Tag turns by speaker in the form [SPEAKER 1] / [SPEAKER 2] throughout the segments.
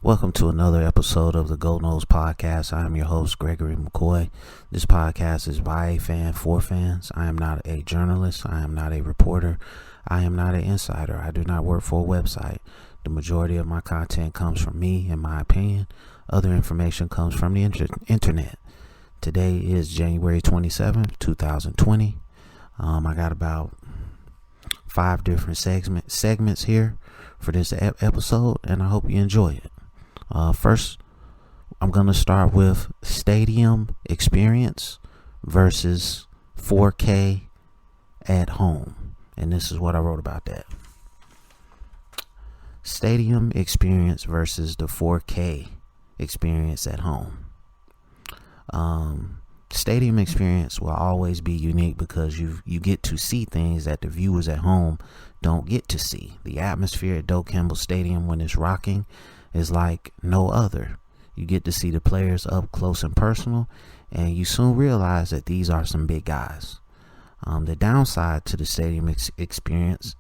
[SPEAKER 1] Welcome to another episode of the Noles Podcast. I am your host, Gregory McCoy. This podcast is by a fan for fans. I am not a journalist. I am not a reporter. I am not an insider. I do not work for a website. The majority of my content comes from me, in my opinion. Other information comes from the internet. Today is January 27th, 2020. I got about 5 different segments here for this episode, and I hope you enjoy it. First, I'm going to start with stadium experience versus 4K at home. And this is what I wrote about that. Stadium experience versus the 4K experience at home. Stadium experience will always be unique because you get to see things that the viewers at home don't get to see. The atmosphere at Doak Campbell Stadium when it's rocking is like no other. You get to see the players up close and personal, and you soon realize that these are some big guys. The downside to the stadium experience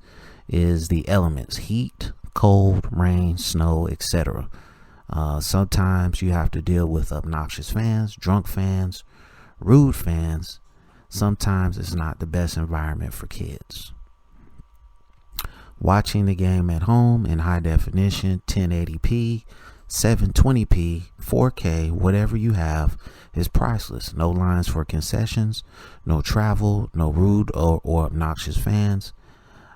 [SPEAKER 1] is the elements: heat, cold, rain, snow, etc. Sometimes you have to deal with obnoxious fans, drunk fans, rude fans. Sometimes it's not the best environment for kids. Watching the game at home in high definition, 1080p, 720p, 4K, whatever you have, is priceless. No lines for concessions, no travel, no rude or obnoxious fans.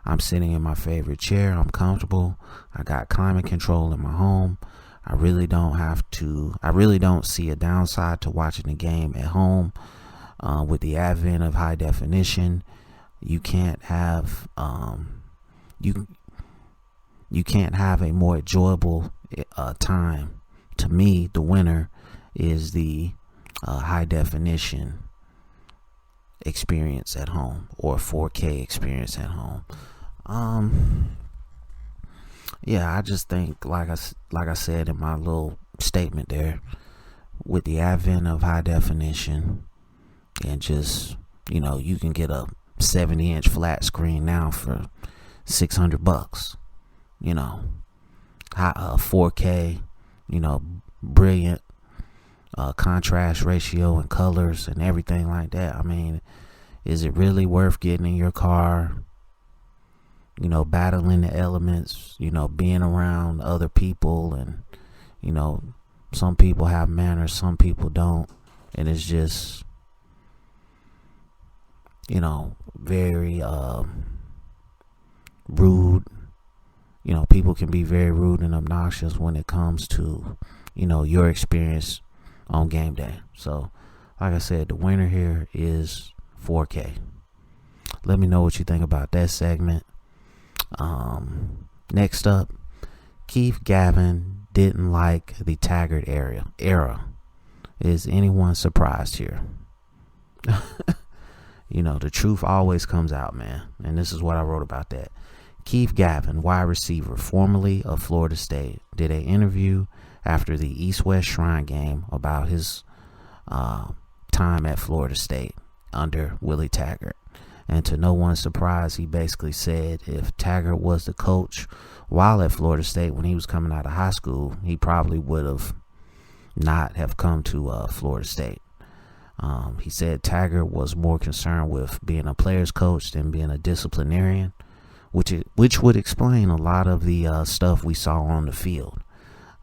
[SPEAKER 1] I'm sitting in my favorite chair. I'm comfortable. I got climate control in my home. I really don't see a downside to watching the game at home. With the advent of high definition, you can't have you can't have a more enjoyable time. To me, the winner is the high definition experience at home, or 4K experience at home. I just think, like I said in my little statement there, with the advent of high definition, and just, you can get a 70-inch flat screen now for $600. 4K, brilliant contrast ratio and colors and everything like that. I mean, is it really worth getting in your car, battling the elements, being around other people, and some people have manners, some people don't, and it's just very rude. People can be very rude and obnoxious when it comes to your experience on game day. So like I said, the winner here is 4K. Let me know what you think about that segment. Next up, Gavin didn't like the Taggart era. Is anyone surprised here? The truth always comes out, man. And this is what I wrote about that. Gavin, wide receiver, formerly of Florida State, did an interview after the East-West Shrine game about his time at Florida State under Willie Taggart. And to no one's surprise, he basically said if Taggart was the coach while at Florida State when he was coming out of high school, he probably would have not have come to Florida State. He said Taggart was more concerned with being a player's coach than being a disciplinarian, which would explain a lot of the stuff we saw on the field.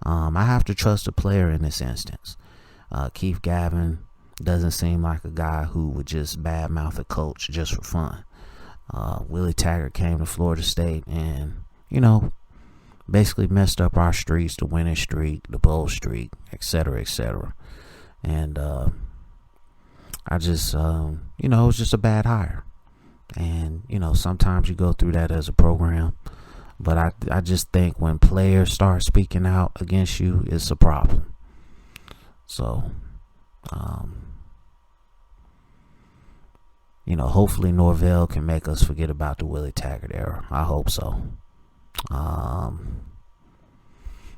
[SPEAKER 1] I have to trust the player in this instance. Gavin doesn't seem like a guy who would just badmouth a coach just for fun. Willie Taggart came to Florida State and, basically messed up our streaks, the winning streak, the bowl streak, etc., etc. And I just, it was just a bad hire. And, sometimes you go through that as a program. But I just think when players start speaking out against you, it's a problem. So, hopefully Norvell can make us forget about the Willie Taggart era. I hope so.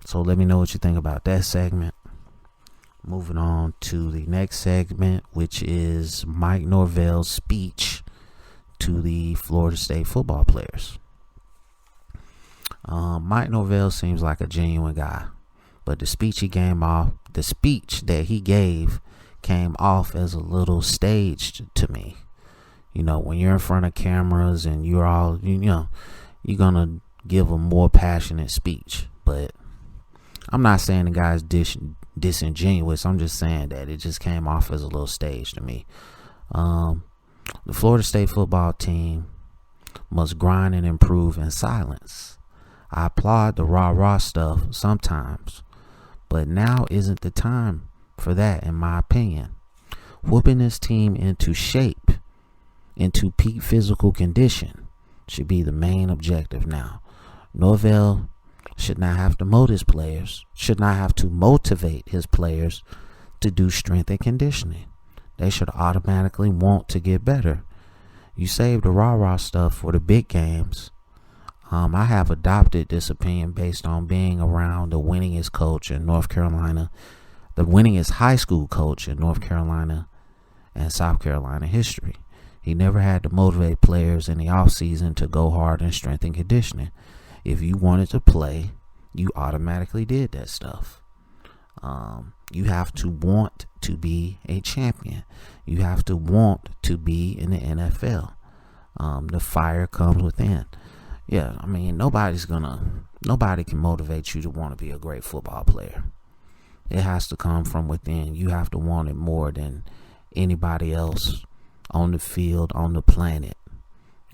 [SPEAKER 1] So let me know what you think about that segment. Moving on to the next segment, which is Mike Norvell's speech to the Florida State football players. Mike Norvell seems like a genuine guy. But the speech that he gave came off as a little staged to me. You know, when you're in front of cameras and you're all, you're going to give a more passionate speech. But I'm not saying the guy's disingenuous. I'm just saying that it just came off as a little staged to me. The Florida State football team must grind and improve in silence. I applaud the rah-rah stuff sometimes, but now isn't the time for that, in my opinion. Whooping this team into shape, into peak physical condition, should be the main objective now. Norvell should not have to motivate his players to do strength and conditioning. They should automatically want to get better. You save the rah-rah stuff for the big games. I have adopted this opinion based on being around the winningest coach in North Carolina, the winningest high school coach in North Carolina and South Carolina history. He never had to motivate players in the offseason to go hard in strength and conditioning. If you wanted to play, you automatically did that stuff. You have to want to be a champion. You have to want to be in the NFL. The fire comes within. Yeah, I mean, nobody can motivate you to want to be a great football player. It has to come from within. You have to want it more than anybody else on the field, on the planet.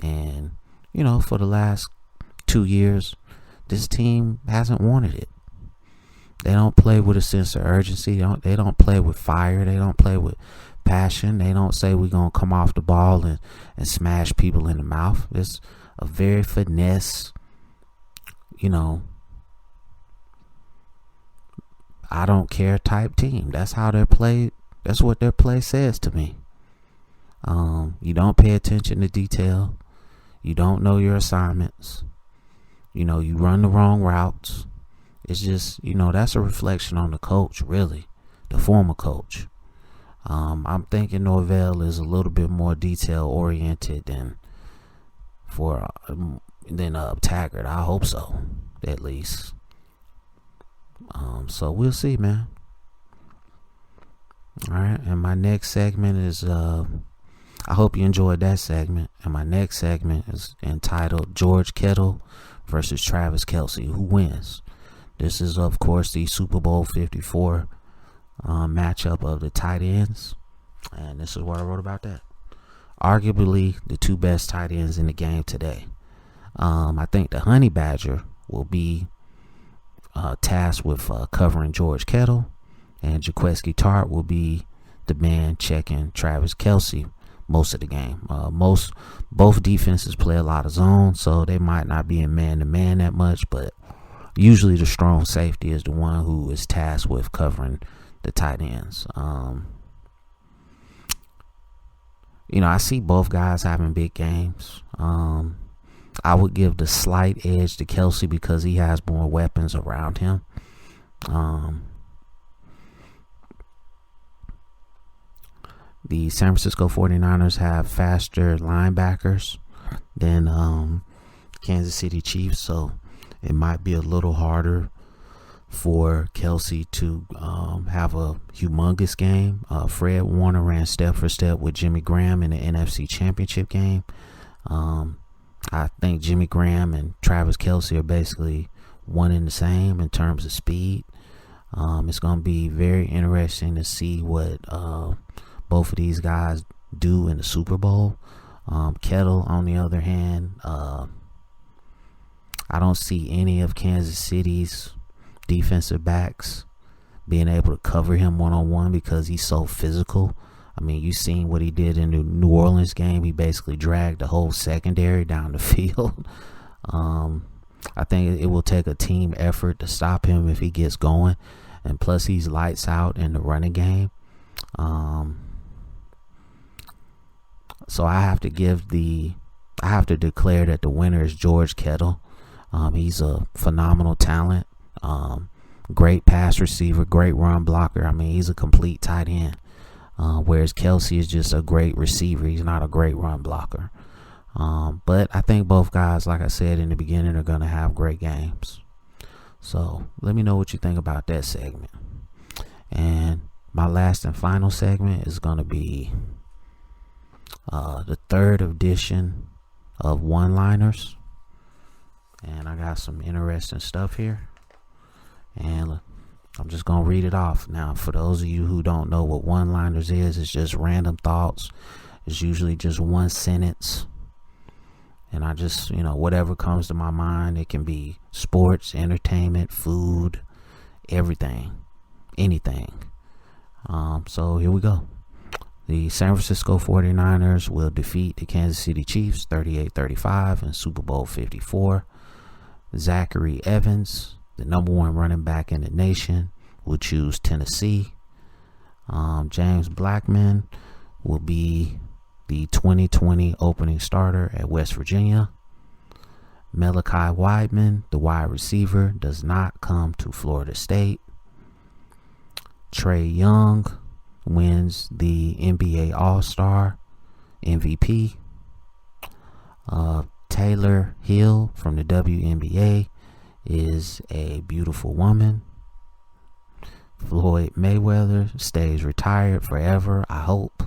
[SPEAKER 1] And, for the last 2 years, this team hasn't wanted it. They don't play with a sense of urgency. They don't play with fire. They don't play with passion. They don't say we're going to come off the ball and smash people in the mouth. It's a very finesse, I don't care type team. That's how they're played. That's what their play says to me. You don't pay attention to detail. You don't know your assignments. You run the wrong routes. It's just, that's a reflection on the coach, really, the former coach. I'm thinking Norvell is a little bit more detail oriented than Taggart. I hope so, at least. So we'll see, man. All right, and my next segment is I hope you enjoyed that segment. And my next segment is entitled George Kittle versus Travis Kelce. Who wins? This is, of course, the Super Bowl 54 matchup of the tight ends. And this is what I wrote about that. Arguably the two best tight ends in the game today. I think the Honey Badger will be tasked with covering George Kittle. And Jaquiski Tartt will be the man checking Travis Kelce most of the game. Both defenses play a lot of zone, so they might not be in man-to-man that much, but usually the strong safety is the one who is tasked with covering the tight ends. I see both guys having big games. I would give the slight edge to Kelce because he has more weapons around him. The San Francisco 49ers have faster linebackers than Kansas City Chiefs, so it might be a little harder for Kelce to have a humongous game. Fred Warner ran step for step with Jimmy Graham in the NFC Championship game. I think Jimmy Graham and Travis Kelce are basically one and the same in terms of speed. It's going to be very interesting to see what both of these guys do in the Super Bowl. Kittle, on the other hand, I don't see any of Kansas City's defensive backs being able to cover him one-on-one because he's so physical. I mean, you've seen what he did in the New Orleans game. He basically dragged the whole secondary down the field. I think it will take a team effort to stop him if he gets going. And plus, he's lights out in the running game. So I have to declare that the winner is George Kittle. He's a phenomenal talent. Great pass receiver, great run blocker. I mean, he's a complete tight end. Whereas Kelce is just a great receiver. He's not a great run blocker. But I think both guys, like I said in the beginning, are going to have great games. So let me know what you think about that segment. And my last and final segment is going to be the third edition of One-Liners. And I got some interesting stuff here. And I'm just going to read it off. Now, for those of you who don't know what One-Liners is, it's just random thoughts. It's usually just one sentence. And I just, whatever comes to my mind. It can be sports, entertainment, food, everything, anything. So here we go. The San Francisco 49ers will defeat the Kansas City Chiefs 38-35 in Super Bowl 54. Zachary Evans, the number one running back in the nation, will choose Tennessee. James Blackman will be the 2020 opening starter at West Virginia. Malachi Wideman, the wide receiver, does not come to Florida State. Trey Young wins the NBA All-Star MVP. Taylor Hill from the WNBA is a beautiful woman. Floyd Mayweather stays retired forever, I hope.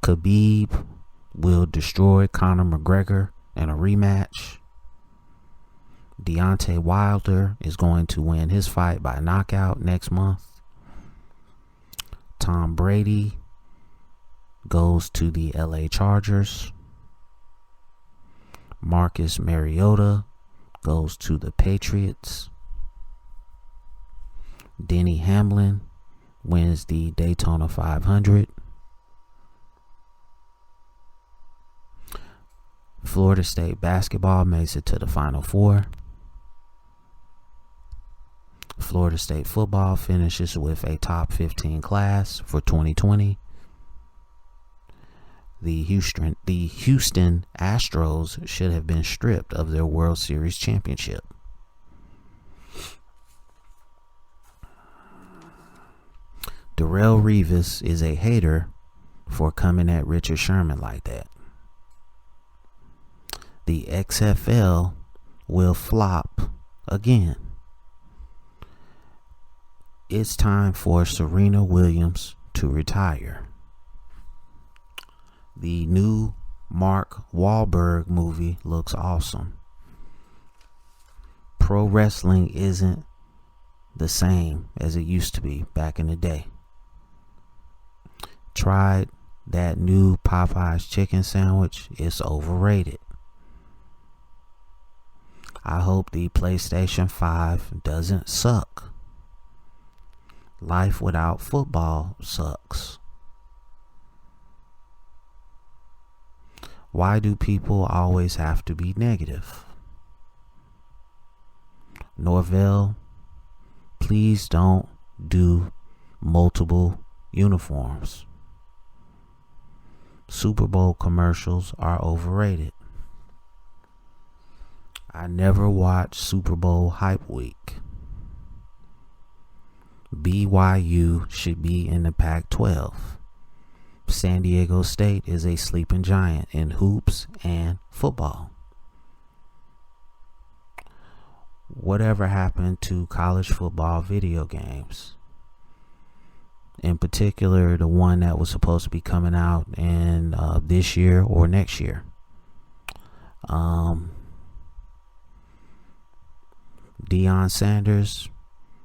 [SPEAKER 1] Khabib will destroy Conor McGregor in a rematch. Deontay Wilder is going to win his fight by knockout next month. Tom Brady goes to the LA Chargers. Marcus Mariota goes to the Patriots. Denny Hamlin wins the Daytona 500. Florida State basketball makes it to the Final Four. Florida State football finishes with a top 15 class for 2020. The Houston Astros should have been stripped of their World Series championship. Darrelle Revis is a hater for coming at Richard Sherman like that. The XFL will flop again. It's time for Serena Williams to retire. The new Mark Wahlberg movie looks awesome. Pro wrestling isn't the same as it used to be back in the day. Tried that new Popeye's chicken sandwich. It's overrated. I hope the PlayStation 5 doesn't suck. Life without football sucks. Why do people always have to be negative? Norvell, please don't do multiple uniforms. Super Bowl commercials are overrated. I never watched Super Bowl hype week. BYU should be in the Pac-12. San Diego State is a sleeping giant in hoops and football. Whatever happened to college football video games? In particular, the one that was supposed to be coming out in this year or next year. Deion Sanders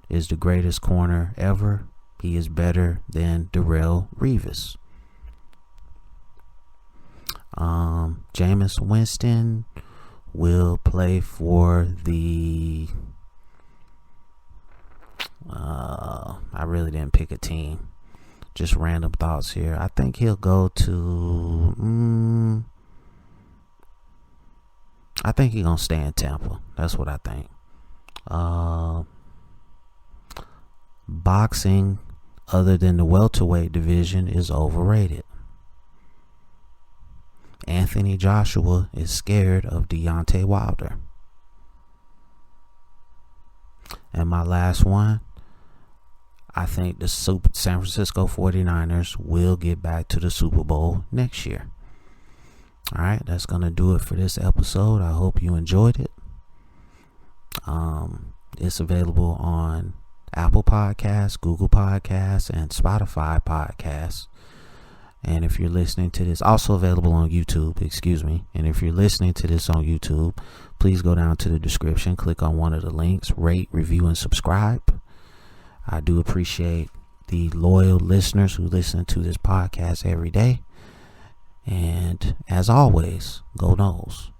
[SPEAKER 1] is the greatest corner ever. He is better than Darrelle Revis. Jameis Winston will play for the I really didn't pick a team, just random thoughts here. I think he'll go to I think he's gonna stay in Tampa. That's what I think. Boxing, other than the welterweight division, is overrated. Anthony Joshua is scared of Deontay Wilder. And my last one, I think the San Francisco 49ers will get back to the Super Bowl next year. Alright, that's going to do it for this episode. I hope you enjoyed it. It's available on Apple Podcasts, Google Podcasts, and Spotify Podcasts. And if you're listening to this, also available on YouTube, And if you're listening to this on YouTube, please go down to the description, click on one of the links, rate, review, and subscribe. I do appreciate the loyal listeners who listen to this podcast every day. And as always, go Noles.